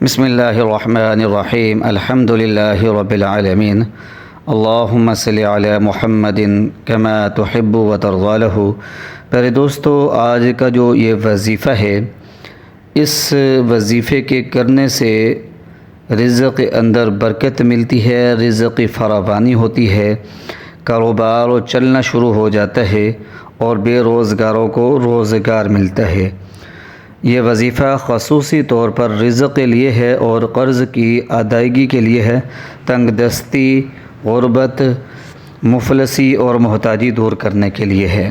بسم اللہ الرحمن الرحیم الحمد للہ رب العالمین اللہم صلی علی محمد کما تحب و ترضی لہ۔ پیارے دوستو، آج کا جو یہ وظیفہ ہے، اس وظیفے کے کرنے سے رزق کے اندر برکت ملتی ہے، رزق کی فراوانی ہوتی ہے، کاروبار چلنا شروع ہو جاتا ہے اور بے روزگاروں کو روزگار ملتا ہے۔ یہ وظیفہ خصوصی طور پر رزق کے لیے ہے اور قرض کی ادائیگی کے لیے ہے، تنگ دستی، غربت، مفلسی اور محتاجی دور کرنے کے لیے ہے۔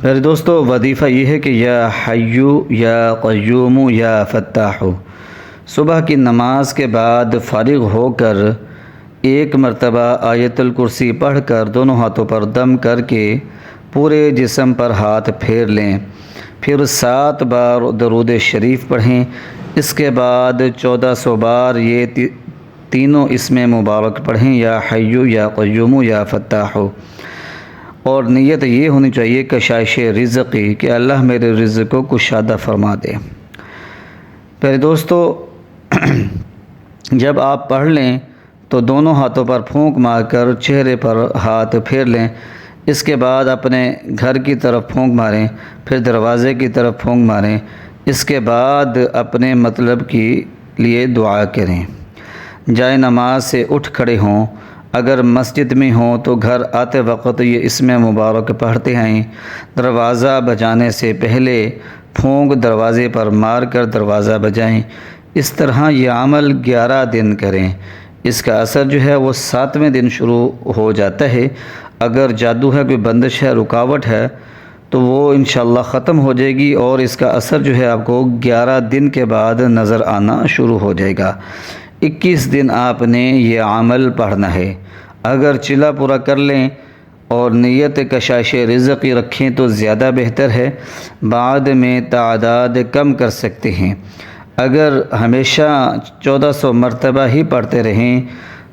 میرے دوستو، وظیفہ یہ ہے کہ یا حیو یا قیوم یا فتاح، صبح کی نماز کے بعد فارغ ہو کر ایک مرتبہ آیت الکرسی پڑھ کر دونوں ہاتھوں پر دم کر کے پورے جسم پر ہاتھ پھیر لیں، پھر 7 بار درود شریف پڑھیں۔ اس کے بعد 1400 بار یہ تینوں اسم مبارک پڑھیں، یا حیو یا قیوم یا فتاح، اور نیت یہ ہونی چاہیے کشائش رزقی کہ اللہ میرے رزق کو کشادہ فرما دے۔ پیارے دوستو، جب آپ پڑھ لیں تو دونوں ہاتھوں پر پھونک مار کر چہرے پر ہاتھ پھیر لیں۔ اس کے بعد اپنے گھر کی طرف پھونک ماریں، پھر دروازے کی طرف پھونک ماریں۔ اس کے بعد اپنے مطلب کے لیے دعا کریں۔ جائے نماز سے اٹھ کھڑے ہوں، اگر مسجد میں ہوں تو گھر آتے وقت یہ اسم مبارک پڑھتے ہیں۔ دروازہ بجانے سے پہلے پھونک دروازے پر مار کر دروازہ بجائیں۔ اس طرح یہ عمل 11 دن کریں۔ اس کا اثر جو ہے وہ 7ویں دن شروع ہو جاتا ہے۔ اگر جادو ہے، کوئی بندش ہے، رکاوٹ ہے، تو وہ انشاءاللہ ختم ہو جائے گی اور اس کا اثر جو ہے آپ کو 11 دن کے بعد نظر آنا شروع ہو جائے گا۔ 21 دن آپ نے یہ عمل پڑھنا ہے۔ اگر چلا پورا کر لیں اور نیت کشائش رزق رکھیں تو زیادہ بہتر ہے، بعد میں تعداد کم کر سکتے ہیں۔ اگر ہمیشہ 1400 مرتبہ ہی پڑھتے رہیں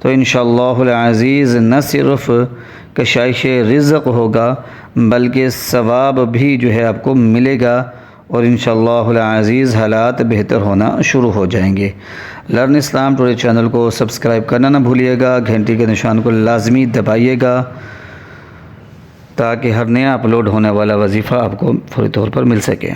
تو انشاءاللہ العزیز نہ صرف کشائش رزق ہوگا بلکہ ثواب بھی جو ہے آپ کو ملے گا، اور انشاءاللہ العزیز حالات بہتر ہونا شروع ہو جائیں گے۔ لرن اسلام ٹوڈے چینل کو سبسکرائب کرنا نہ بھولیے گا، گھنٹی کے نشان کو لازمی دبائیے گا تاکہ ہر نیا اپلوڈ ہونے والا وظیفہ آپ کو فوری طور پر مل سکے۔